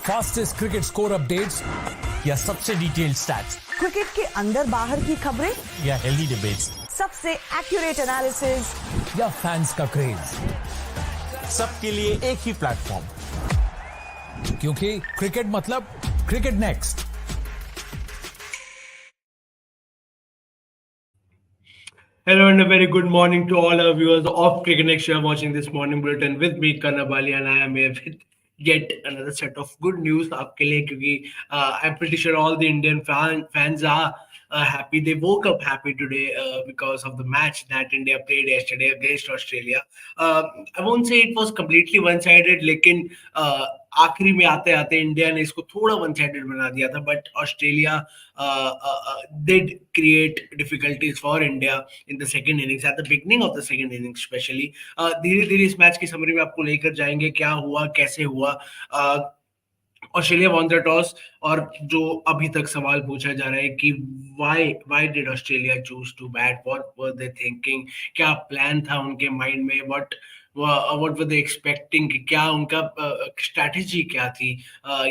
Fastest cricket score updates या सबसे detailed stats, cricket के अंदर बाहर की खबरें या हेल्दी डिबेट्स, सबसे एक्यूरेट एनालिसिस या फैंस का क्रेज, सबके लिए एक ही प्लेटफॉर्म, क्योंकि क्रिकेट मतलब cricket next. Hello and a very good morning to all our viewers of Cricket Next. You are watching this morning bulletin with me, Kanabali, and I am here with yet another set of good news आपके लिए, क्योंकि I'm pretty sure all the Indian fans are happy. They woke up happy today because of the match that India played yesterday against Australia. I won't say it was completely one-sided, लेकिन आखिरी में आते आते India ने इसको थोड़ा one sided बना दिया था, but Australia did create difficulties for India in the second innings, at the beginning of the second innings especially. धीरे धीरे इस मैच की समरी में आपको लेकर जाएंगे, क्या हुआ, कैसे हुआ। ऑस्ट्रेलिया won the toss, और जो अभी तक सवाल पूछा जा रहा है कि why did Australia choose to bat, what were they thinking, क्या प्लान था उनके माइंड में, what were they expecting, कि क्या उनका स्ट्रैटेजी क्या थी।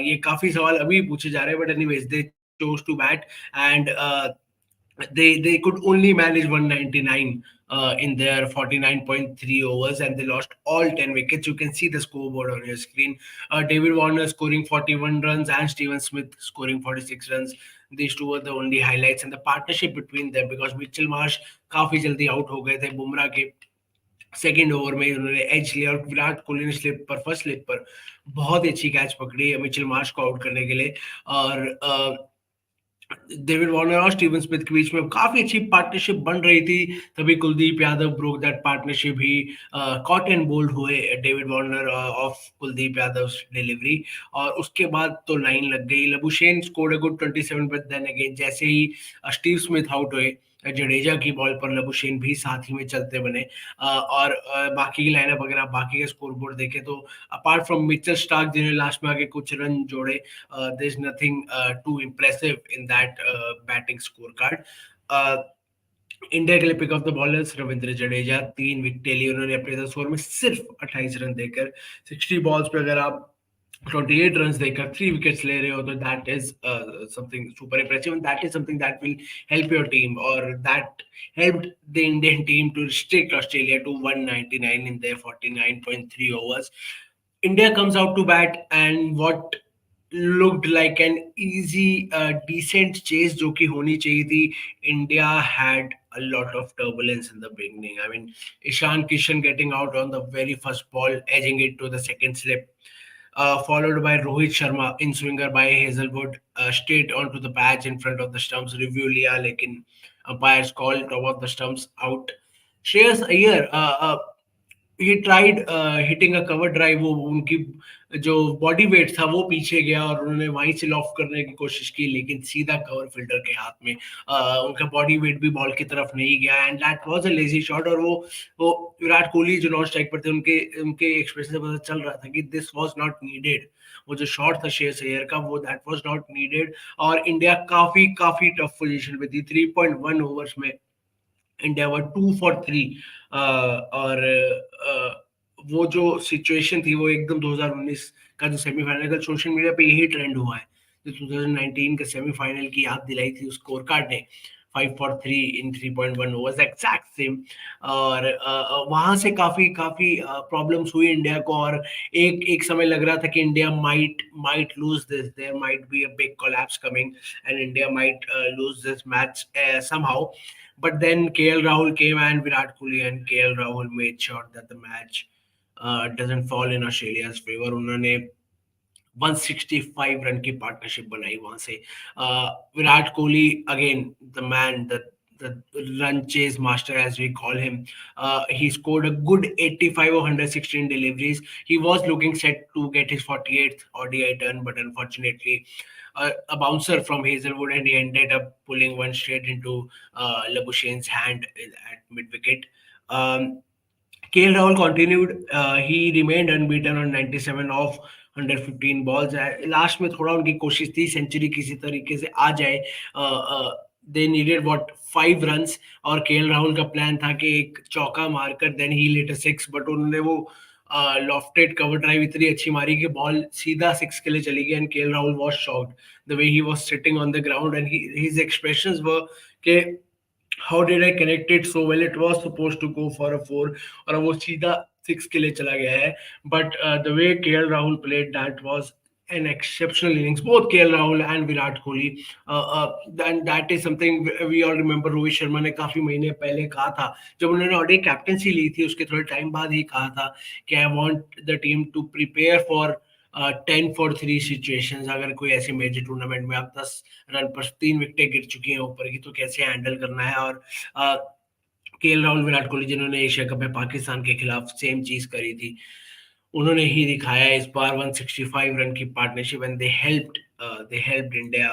ये काफी सवाल अभी पूछे जा रहे हैं, but anyways they chose to bat, and they could only manage 199 in their 49.3 overs, and they lost all 10 wickets. You can see the scoreboard on your screen. David Warner scoring 41 runs and Steven Smith scoring 46 runs. These two were the only highlights, and the partnership between them, because Mitchell Marsh काफी जल्दी out हो गए थे बुमराह के second over में, उन्होंने as लिया, और विराट कोहली ने फर्स्ट स्लिप पर बहुत अच्छी कैच पकड़ी मिचेल मार्श को आउट करने के लिए, और डेविड वार्नर और स्टीवन स्मिथ के बीच में काफी अच्छी पार्टनरशिप बन रही थी। तभी Kuldeep Yadav broke that partnership, he caught and bowled हुए David Warner off Kuldeep Yadav delivery, और उसके बाद तो लाइन लग गई। Labuschagne scored a good 27, but then again जैसे ही स्टीव स्मिथ आउट हुए, जडेजा की बॉल पर लबुशेन भी साथ ही में चलते बने, और बाकी की लाइनअप अगर आप बाकी के स्कोरबोर्ड देखें तो अपार्ट फ्रॉम मिचेल स्टार्क जिन्हें लास्ट में आके कुछ रन जोड़े, there is nothing too impressive in that batting score card. India के लिए pick of the bowlers Ravindra Jadeja 3 wicket लिए, उन्होंने अपने 10 ओवर में सिर्फ 28 रन देकर 60 बॉल्स पे अगर आप 28 runs देकर 3 wickets ले रहे हो, तो that is something super impressive, and that is something that will help your team, or that helped the Indian team to restrict Australia to 199 in their 49.3 overs. India comes out to bat, and what looked like an easy decent chase जो कि होनी चाहिए थी, India had a lot of turbulence in the beginning. I mean, Ishan Kishan getting out on the very first ball, edging it to the second slip, followed by Rohit Sharma in swinger by Hazelwood, straight onto the patch in front of the stumps. Review लिया, लेकिन umpires call top of the stumps out. Shreyas Iyer, he tried hitting a cover drive, वो उनकी जो body weight था वो पीछे गया, और उन्होंने वहीं से लॉफ करने की कोशिश की, लेकिन सीधा कवर फील्डर के हाथ में, उनका बॉडी वेट भी बॉल की तरफ नहीं गया, and that was a lazy shot. और वो विराट कोहली जो नॉन स्ट्राइक पर थे, उनके एक्सप्रेशन से पता चल रहा था कि दिस वाज नॉट नीडेड। वो जो शॉट था श्रेयस अय्यर का, वो दैट वाज नॉट नीडेड, और इंडिया काफी टफ पोजीशन पे थी। 3.1 ओवर्स में इंडिया वर 2 for 3, और वो जो सिचुएशन थी वो एकदम 2019 का जो सेमीफाइनल का सोशल मीडिया पे यही ट्रेंड हुआ है, जो 2019 के सेमीफाइनल की याद दिलाई थी उस स्कोर कार्ड ने, 5 for 3 in 3.1 overs, exact same. और वहां से काफी प्रॉब्लम्स हुई इंडिया को, और एक समय लग रहा था कि India might lose this, there might be a big collapse coming, and India might lose this match somehow. But then KL Rahul came, and Virat Kohli and KL Rahul made sure that the match doesn't fall in Australia's favor. उन्होंने 165 run की partnership बनाई वहां से। Virat Kohli again the man, the run chase master as we call him. He scored a good 85 or 116 deliveries. He was looking set to get his 48th ODI turn, but unfortunately a bouncer from Hazelwood, and he ended up pulling one straight into Labuschagn's hand at mid wicket. KL Rahul continued. He remained unbeaten on 97 of 115 balls. Last में थोड़ा उनकी कोशिश थी century किसी तरीके से आ जाए, दे नीडेड व्हाट 5 रन्स, और केएल राहुल का प्लान था कि एक चौका मारकर देन ही लेट अ 6, बट उन्होंने वो लॉफ्टेड कवर ड्राइव इतनी अच्छी मारी कि बॉल सीधा 6 के लिए चली गई and KL Rahul was shocked the way he was sitting on the ground and his expressions were के how did I connect it so well? It was supposed to go for a 4 और वो सीधा 6 के लिए चला गया है. But the way KL Rahul played, that was an exceptional innings. Both KL Rahul and Virat Kohli. And that is something we all remember. Rohit Sharma ने काफी महीने पहले कहा था जब उन्होंने ऑलरेडी कैप्टनसी ली थी उसके थोड़े टाइम बाद ही कहा था कि I want the team to prepare for 10 for 3 situations. अगर कोई ऐसे मेजर टूर्नामेंट में आप 10 रन पर 3 विकेटें गिर चुकी हैं ऊपर की तो कैसे हैंडल करना है. और केएल राहुल विराट कोहली जिन्होंने एशिया कप में पाकिस्तान के खिलाफ सेम चीज करी थी उन्होंने ही दिखाया इस बार 165 रन की partnership and they helped India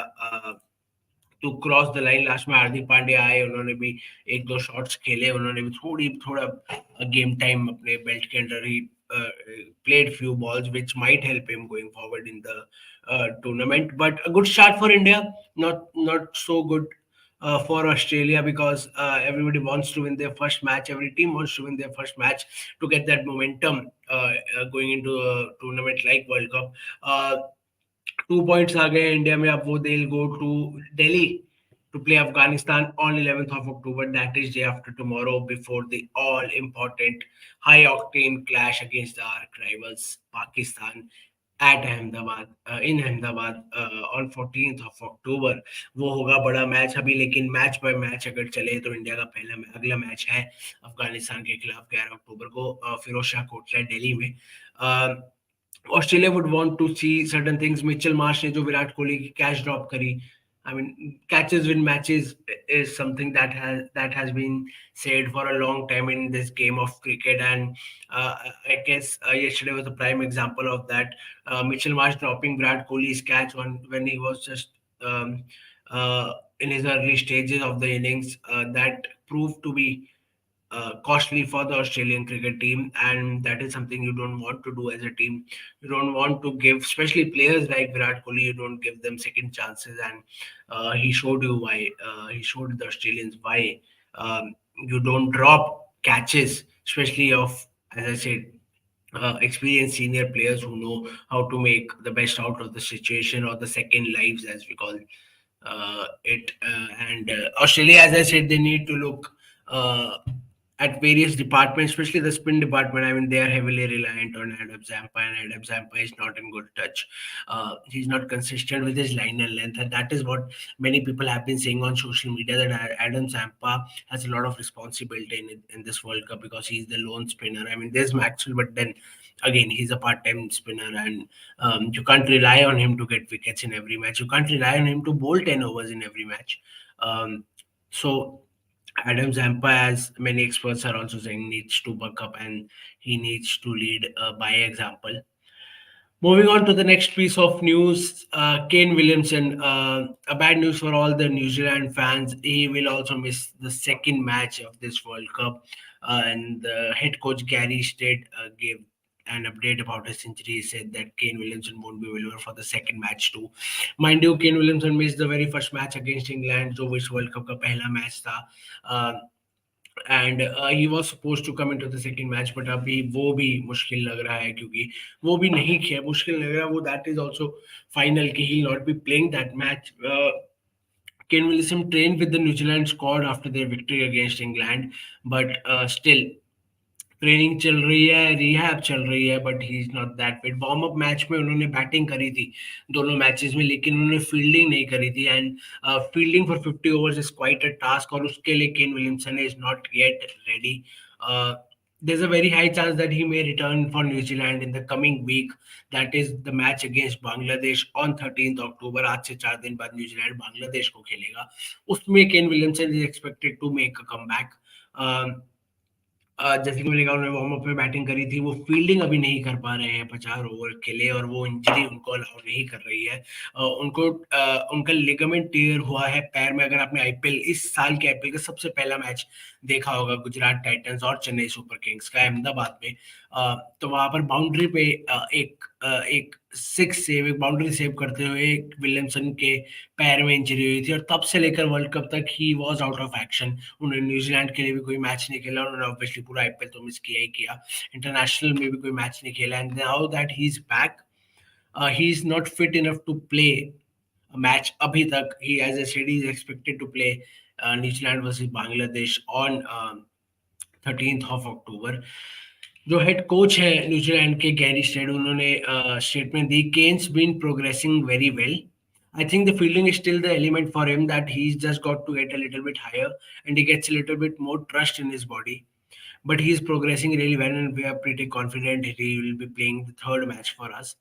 to cross the line. Last में हार्दिक पांड्या आए उन्होंने भी एक दो शॉट्स खेले उन्होंने भी थोड़ा गेम टाइम अपने बेल्ट के under he played few balls which might help him going forward in the tournament. But a good start for India, not so good for Australia because everybody wants to win their first match. Every team wants to win their first match to get that momentum going into a tournament like World Cup. 2 points आ गए India में. अब वो they'll go to Delhi to play Afghanistan on 11th of October. That is day after tomorrow before the all-important high-octane clash against the arch rivals Pakistan at Ahmedabad, in Ahmedabad on 14th of October. वो होगा बड़ा match अभी लेकिन match by match अगर चले तो India का अगला मैच है अफगानिस्तान के खिलाफ 11 अक्टूबर को फिरोज शाह कोटला दिल्ली में. Australia would want to see certain things. Mitchell Marsh ने जो विराट कोहली की कैच ड्रॉप करी, I mean, catches win matches is something that has been said for a long time in this game of cricket, and I guess yesterday was a prime example of that. Mitchell Marsh dropping Virat Kohli's catch when he was just in his early stages of the innings. That proved to be costly for the Australian cricket team, and that is something you don't want to do as a team. You don't want to give, especially players like Virat Kohli, you don't give them second chances, and he showed you why. He showed the Australians why you don't drop catches, especially of, as I said, experienced senior players who know how to make the best out of the situation or the second lives, as we call it. And Australia, as I said, they need to look at various departments, especially the spin department. I mean, they are heavily reliant on Adam Zampa, and Adam Zampa is not in good touch. He's not consistent with his line and length, and that is what many people have been saying on social media, that Adam Zampa has a lot of responsibility in this World Cup because he's the lone spinner. I mean, there's Maxwell, but then again, he's a part-time spinner, and you can't rely on him to get wickets in every match. You can't rely on him to bowl 10 overs in every match. So Adam Zampa, as many experts are also saying, needs to buck up and he needs to lead by example. Moving on to the next piece of news, Kane Williamson. A bad news for all the New Zealand fans. He will also miss the second match of this World Cup. And the head coach Gary Stead gave an update about his injury. He said that Kane Williamson won't be available for the second match too. Mind you, Kane Williamson missed the very first match against England, जो इस World Cup का पहला match था. And he was supposed to come into the second match, but अभी वो भी मुश्किल लग रहा है क्योंकि वो भी नहीं किया. मुश्किल लग रहा है वो. That is also final कि he'll not be playing that match. Kane Williamson trained with the New Zealand squad after their victory against England, but still training चल रही है, रिहैब चल रही है, but he is not that fit. Warm up match में उन्होंने batting करी थी दोनों मैचेस में, लेकिन उन्होंने फील्डिंग नहीं करी थी. And fielding for 50 overs is quite a task, और उसके लिए केन Williamson is not yet ready. There's a very high chance that he may return for New Zealand in the coming week. That is the match against Bangladesh on 13th October. आज से 4 दिन बाद New Zealand Bangladesh को खेलेगा. उसमें Kane Williamson is expected to make a comeback. जैसे कि मैंने कहा उन्होंने वार्म अप में बैटिंग करी थी, वो फील्डिंग अभी नहीं कर पा रहे हैं 50 ओवर खेले, और वो इंजरी उनको अलाउ नहीं कर रही है. उनका लिगामेंट टियर हुआ है पैर में. अगर आपने आईपीएल, इस साल के आईपीएल का सबसे पहला मैच देखा होगा गुजरात टाइटंस और चेन्नई सुपर किंग्स का अहमदाबाद में, तो वहां पर बाउंड्री पे एक एक सिक्स सेव, एक बाउंड्री सेव करते हुए विलियमसन के पैर में इंजरी हुई थी और तब से लेकर वर्ल्ड कप तक he was out of action. उन्होंने न्यूजीलैंड के लिए भी कोई मैच नहीं खेला, उन्होंने ऑब्वियसली पूरा आईपीएल तो मिस किया ही किया, इंटरनेशनल में भी कोई मैच नहीं खेला, and now that he is back, he is not fit enough to play match अभी तक। He as a said, he is expected to play New Zealand versus Bangladesh on 13th of October। जो head coach है New Zealand के Gary Stead, उन्होंने statement दी, Kane's been progressing very well, I think the fielding is still the element for him, that he's just got to get a little bit higher and he gets a little bit more trust in his body, but he's progressing really well and we are pretty confident he will be playing the third match for us.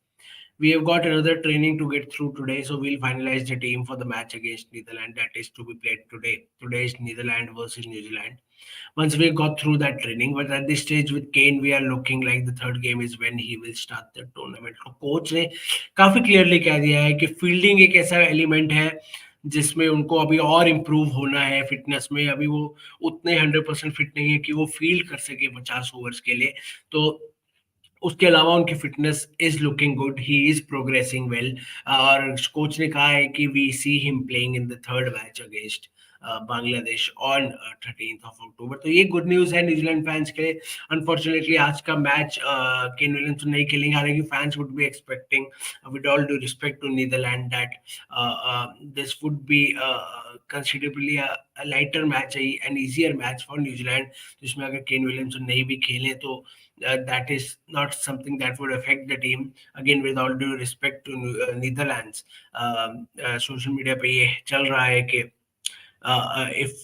We have got another training to get through today, so we'll finalize the team for the match against Netherlands that is to be played today. Today is Netherlands versus New Zealand. Once we got through that training, but at this stage with Kane, we are looking like the third game is when he will start the tournament. तो coach ने काफी clearly कह दिया है कि fielding एक ऐसा element है जिसमें उनको अभी और इम्प्रूव होना है फिटनेस में। अभी वो उतने 100% फिट नहीं है कि वो फील्ड कर सके 50 ओवर्स के लिए, तो उसके अलावा उनकी fitness is looking good, he is progressing well. और कोच ने कहा है कि we see him playing in the third match against Bangladesh on 13th of October। तो ये गुड न्यूज है न्यूजीलैंड फैंस के लिए। अनफॉर्चुनेटली आज का मैच केन विलियमसन नहीं खेलेंगे, हालांकि fans would be expecting, with all due respect to Netherland, that this would be considerably a lighter match, an easier match for New Zealand, जिसमें अगर केन विलियमसन नहीं भी खेलें तो that is not something that would affect the team। Again, with all due respect to Netherlands, social media पे ये चल रहा है कि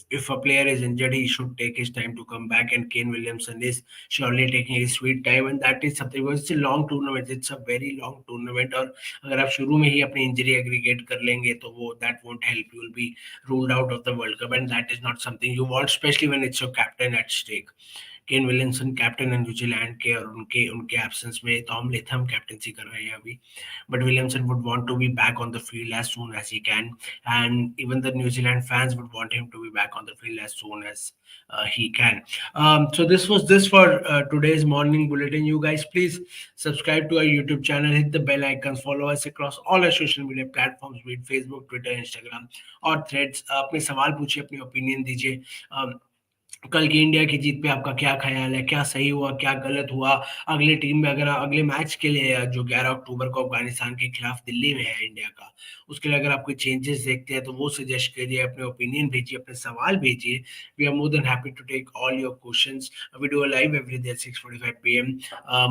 if a player is injured, he should take his time to come back, and Kane Williamson is surely taking his sweet time, and that is something, because it's a long tournament, it's a very long tournament, और अगर आप शुरू में ही अपनी injury aggregate कर लेंगे तो वो that won't help, you will be ruled out of the World Cup, and that is not something you want, especially when it's your captain at stake। Kane Williamson captain है New Zealand के, और उनके absence में Tom Latham captaincy कर रहे हैं अभी, but Williamson would want to be back on the field as soon as he can, and even the New Zealand fans would want him to be back on the field as soon as he can। So this was this for today's morning bulletin। You guys please subscribe to our YouTube channel, hit the bell icons, follow us across all our social media platforms, be it Facebook, Twitter, Instagram और Threads। अपने सवाल पूछिए, अपनी opinion दीजिए। कल की India की जीत पे आपका क्या ख्याल है, क्या सही हुआ, क्या गलत हुआ, अगले टीम में अगर अगले मैच के लिए जो 11 अक्टूबर को अफगानिस्तान के खिलाफ दिल्ली में है इंडिया का, उसके लिए अगर आप कोई चेंजेस देखते हैं तो वो सजेस्ट करिए, अपने ओपिनियन भेजिए, अपने सवाल भेजिए। We are more than happy to take all your questions. We do a live every day at 6:45 PM,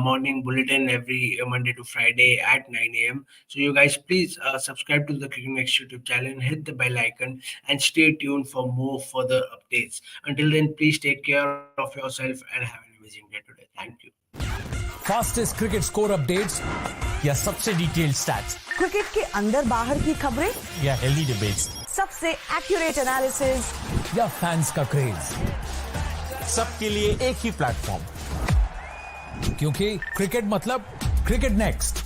morning bulletin every Monday to Friday at 9 AM। So you guys please subscribe to the Cricket Next YouTube channel, hit the bell icon, and stay tuned for more further updates। Until then, please take care of yourself and have an amazing day today। Thank you। Fastest cricket score updates या सबसे detailed stats, cricket के अंदर बाहर की खबरें या healthy debates, सबसे accurate analysis या फैंस का क्रेज, सबके लिए एक ही प्लेटफॉर्म, क्योंकि क्रिकेट मतलब क्रिकेट नेक्स्ट।